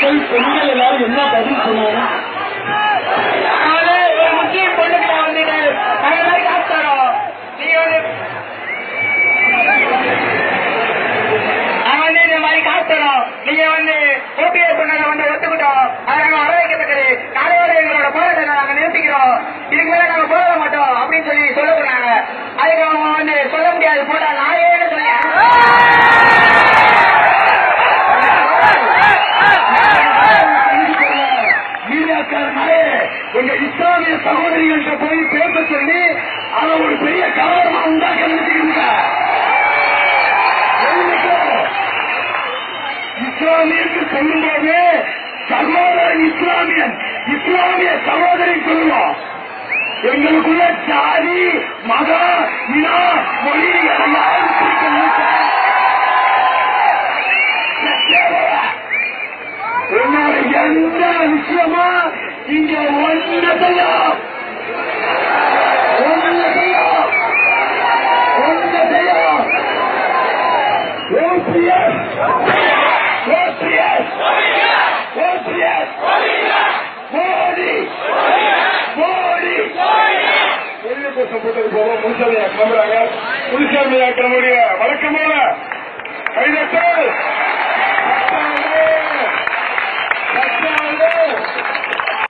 பெண்கள் எல்லாரும் என்ன பதில் சொன்னாங்க? ஒரு முஸ்லீம் பொண்ணுகிட்ட வந்துட்டு அந்த மாதிரி காசு தரோம், நீங்க வந்து இந்த மாதிரி காசு தரோம், நீங்க ஓபிஎஸ் சொன்னதை ஒத்துக்கிட்டோம், அதை நாங்க வர வைக்கப்பட்டது, நாளையோட எங்களோட போராட்டத்தை நாங்க நிறுத்திக்கிறோம், இதுக்கு மேல நாங்க போராட மாட்டோம் அப்படின்னு சொல்ல போனாங்க. அதுக்கு அவங்க சொல்ல முடியாது, போட்டா நாயேன்னு சொல்லி உங்க இஸ்லாமிய சகோதரிகள்கிட்ட போய் பேச சொல்லி அதை ஒரு பெரிய காரணமா உண்டாக்க நினைச்சுக்கிறீங்க. இஸ்லாமியருக்கு சொல்லும்போது சகோதரன் இஸ்லாமிய சகோதரி சொல்லுவோம். எங்களுக்குள்ள ஜாதி மத இன மொழி என்னோட எந்த விஷயமா இங்க ஒன்னதையும் போட்டது போக முன்சாமியா கிளம்புறாங்க. முன்சாமியா கிளம்புடைய வழக்கம் போல கைதட்ட